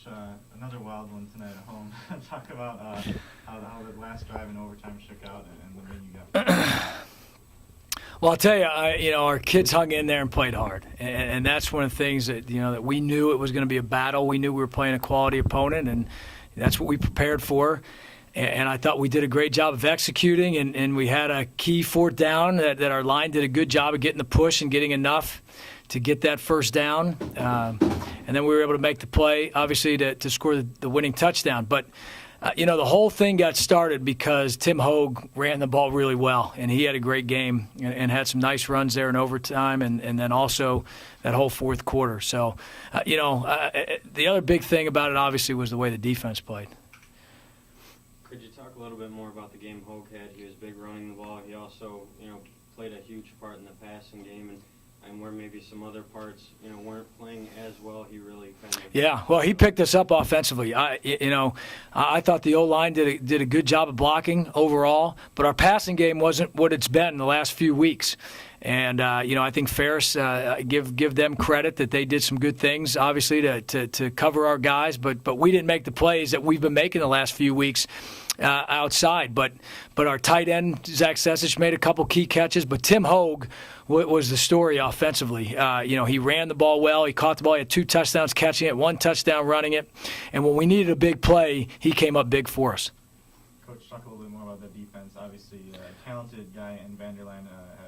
Coach, another wild one tonight at home. Talk about how the last drive in overtime shook out and the win you got. Well, I'll tell you, our kids hung in there and played hard, and that's one of the things that that we knew it was going to be a battle. We knew we were playing a quality opponent, and that's what we prepared for. And I thought we did a great job of executing, and we had a key fourth down that our line did a good job of getting the push and getting enough to get that first down. And then we were able to make the play, obviously, to score the winning touchdown. But the whole thing got started because Tim Hogue ran the ball really well, and he had a great game and had some nice runs there in overtime and then also that whole fourth quarter. So, the other big thing about it, obviously, was the way the defense played. Could you talk a little bit more about the game Hogue had? He was big running the ball. He also, played a huge part in the passing game, and where maybe some other parts, weren't playing as well, he really kind of... Yeah, well, he picked us up offensively. I thought the O-line did a good job of blocking overall, but our passing game wasn't what it's been in the last few weeks. And, I think Ferris, give them credit that they did some good things, obviously, to cover our guys, but we didn't make the plays that we've been making the last few weeks outside. But our tight end, Zach Sesich, made a couple key catches, but Tim Hogue was the story offensively. He ran the ball well. He caught the ball. He had 2 touchdowns catching it, 1 touchdown running it. And when we needed a big play, he came up big for us. Coach, talk a little bit more about the defense. Obviously, a talented guy in Vanderline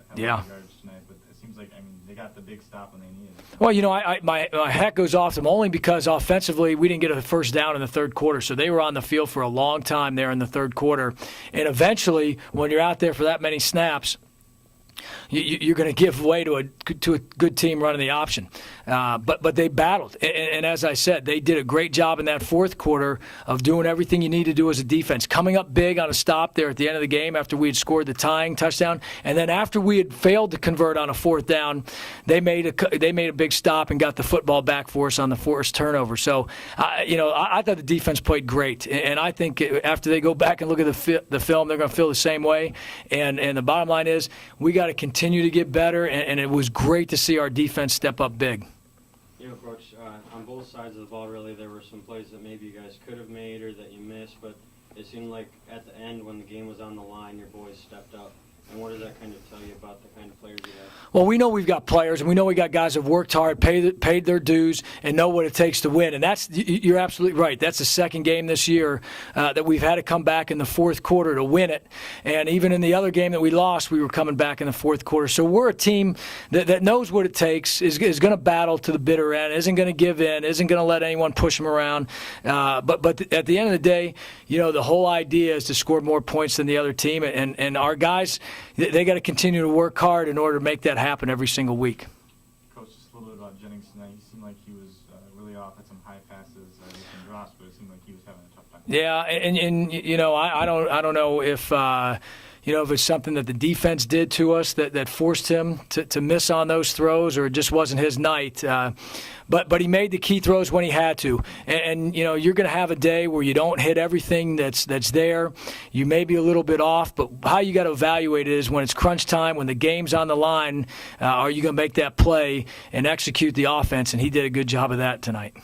had Yeah. yards tonight, but it seems like, they got the big stop when they needed it. Well, my hat goes off them only because offensively we didn't get a first down in the third quarter, so they were on the field for a long time there in the third quarter. And eventually, when you're out there for that many snaps, you're going to give way to a good team running the option. But they battled. And as I said, they did a great job in that fourth quarter of doing everything you need to do as a defense, coming up big on a stop there at the end of the game after we had scored the tying touchdown. And then after we had failed to convert on a fourth down, they made a big stop and got the football back for us on the forced turnover. So, I thought the defense played great. And I think after they go back and look at the film, they're going to feel the same way. And the bottom line is we got to continue to get better, and it was great to see our defense step up big. Coach, on both sides of the ball, really, there were some plays that maybe you guys could have made or that you missed, but it seemed like at the end when the game was on the line, your boys stepped up. And what does that kind of tell you about the kind of players you have? Well, we know we've got players, and we know we got guys that have worked hard, paid their dues, and know what it takes to win. And you're absolutely right. That's the second game this year that we've had to come back in the fourth quarter to win it. And even in the other game that we lost, we were coming back in the fourth quarter. So we're a team that knows what it takes, is going to battle to the bitter end, isn't going to give in, isn't going to let anyone push them around. But at the end of the day, the whole idea is to score more points than the other team, and our guys, they got to continue to work hard in order to make that happen every single week. Coach, just a little bit about Jennings tonight. He seemed like he was really off at some high passes with some drops, but it seemed like he was having a tough time. Yeah, and I don't know if if it's something that the defense did to us that forced him to miss on those throws, or it just wasn't his night. But he made the key throws when he had to. And you're going to have a day where you don't hit everything that's there. You may be a little bit off, but how you got to evaluate it is when it's crunch time, when the game's on the line, are you going to make that play and execute the offense? And he did a good job of that tonight.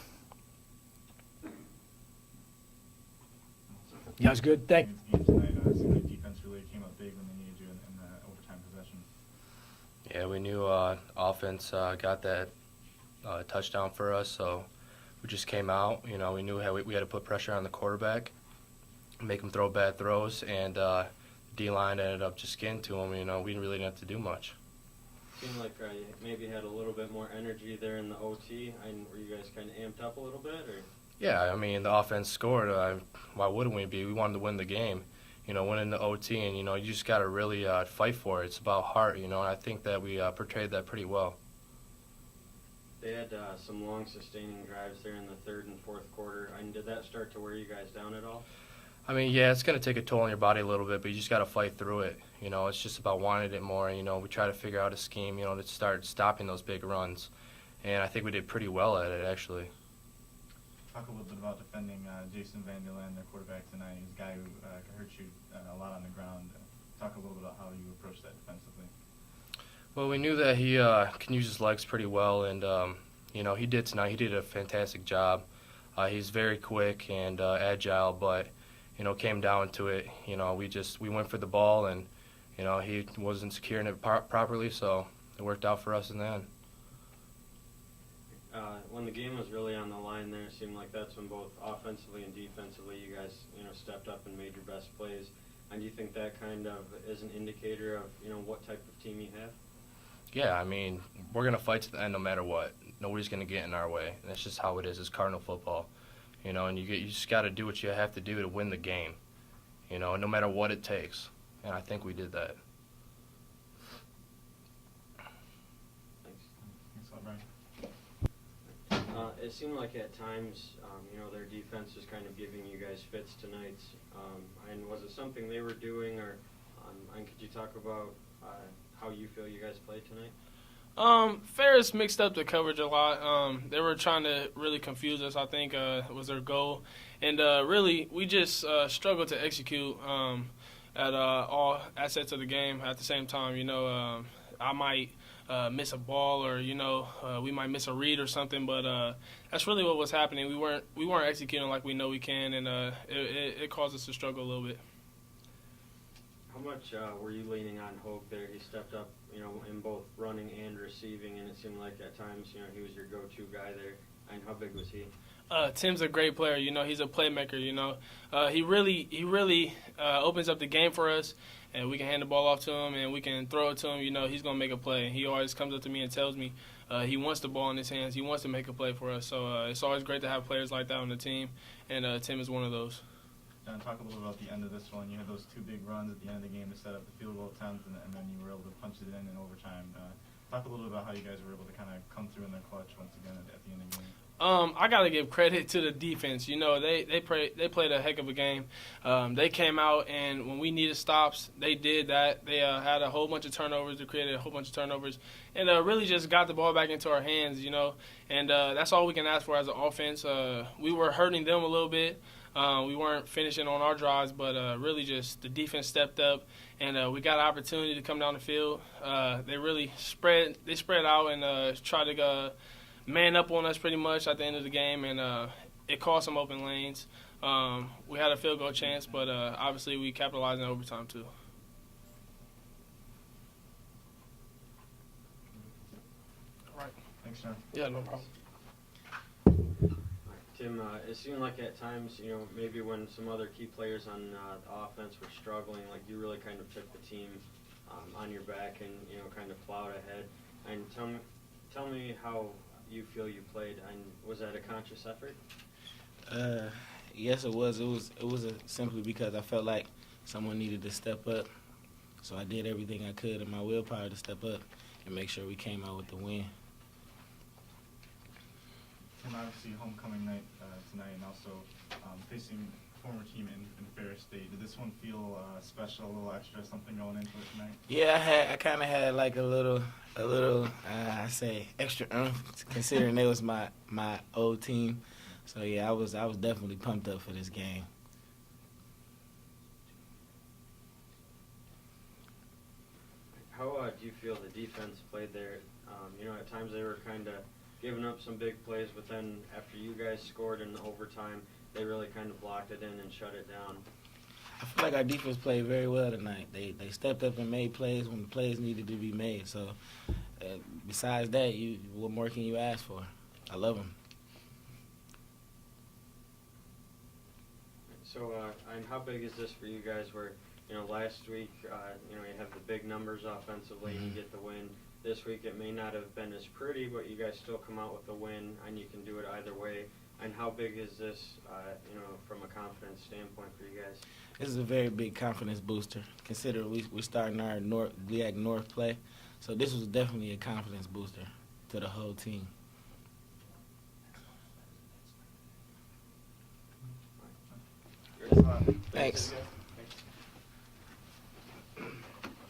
You guys good? Thank you. It seemed like defense really came up big when they needed you in the overtime possession. Yeah, we knew offense got that touchdown for us, so we just came out. We knew we had to put pressure on the quarterback, make him throw bad throws, and D-line ended up just getting to him. We really didn't have to do much. Seemed like you maybe had a little bit more energy there in the OT. Were you guys kind of amped up a little bit, or? Yeah, the offense scored. Why wouldn't we be? We wanted to win the game. Winning the OT, and you just got to really fight for it. It's about heart, and I think that we portrayed that pretty well. They had some long sustaining drives there in the third and fourth quarter. Did that start to wear you guys down at all? Yeah, it's going to take a toll on your body a little bit, but you just got to fight through it. It's just about wanting it more. We try to figure out a scheme, to start stopping those big runs. And I think we did pretty well at it, actually. Talk a little bit about defending Jason Vanderland, their quarterback tonight. He's a guy who can hurt you a lot on the ground. Talk a little bit about how you approach that defensively. Well, we knew that he can use his legs pretty well, and he did tonight. He did a fantastic job. He's very quick and agile, but came down to it. We went for the ball, and he wasn't securing it properly, so it worked out for us in the end. When the game was really on the line there, it seemed like that's when both offensively and defensively you guys, stepped up and made your best plays. And do you think that kind of is an indicator of, what type of team you have? Yeah, I mean, we're going to fight to the end no matter what. Nobody's going to get in our way. And that's just how it is. It's Cardinal football. And you just got to do what you have to do to win the game, no matter what it takes. And I think we did that. Thanks. Thanks a lot, Brian. It seemed like at times, their defense was kind of giving you guys fits tonight. And was it something they were doing, or and could you talk about how you feel you guys played tonight? Ferris mixed up the coverage a lot. They were trying to really confuse us, I think, was their goal. And really, we just struggled to execute at all assets of the game at the same time. I might miss a ball, or we might miss a read or something, but that's really what was happening. We weren't executing like we know we can, and it caused us to struggle a little bit. How much were you leaning on Hope there? He stepped up, in both running and receiving, and it seemed like at times, he was your go-to guy there. And how big was he? Tim's a great player. He's a playmaker. He really opens up the game for us, and we can hand the ball off to him, and we can throw it to him. He's gonna make a play. He always comes up to me and tells me he wants the ball in his hands. He wants to make a play for us. So it's always great to have players like that on the team, and Tim is one of those. John, talk a little about the end of this one. You had those two big runs at the end of the game to set up the field goal attempt, and then you were able to punch it in overtime. Talk a little bit about how you guys were able to kind of come through in the clutch once again at the end of the game. I gotta give credit to the defense. They played a heck of a game. They came out, and when we needed stops, they did that. They had a whole bunch of turnovers. They created a whole bunch of turnovers, and really just got the ball back into our hands. And that's all we can ask for as an offense. We were hurting them a little bit. We weren't finishing on our drives, but really just the defense stepped up, and we got an opportunity to come down the field. They really spread out and tried to man up on us pretty much at the end of the game, and it caused some open lanes. We had a field goal chance, but obviously we capitalized in overtime too. All right. Thanks, John. Yeah, no problem. Tim, it seemed like at times, maybe when some other key players on the offense were struggling, like you really kind of took the team on your back and, kind of plowed ahead. And tell me how you feel you played, and was that a conscious effort? Yes, it was. It was simply because I felt like someone needed to step up. So I did everything I could in my willpower to step up and make sure we came out with the win. And obviously homecoming night tonight, and also facing a former team in Ferris State. Did this one feel special, a little extra, something going into it tonight? Yeah, I kind of had like a little, I say extra considering it was my old team. So yeah, I was definitely pumped up for this game. How do you feel the defense played there? At times they were kind of giving up some big plays, but then after you guys scored in overtime, they really kind of blocked it in and shut it down. I feel like our defense played very well tonight. They stepped up and made plays when the plays needed to be made. So besides that, what more can you ask for? I love them. So, and how big is this for you guys where, last week, you have the big numbers offensively and you get the win. This week it may not have been as pretty, but you guys still come out with the win, and you can do it either way. And how big is this, from a confidence standpoint for you guys? This is a very big confidence booster. Consider we're starting our LEAC North play, so this was definitely a confidence booster to the whole team. Thanks a lot. Thanks.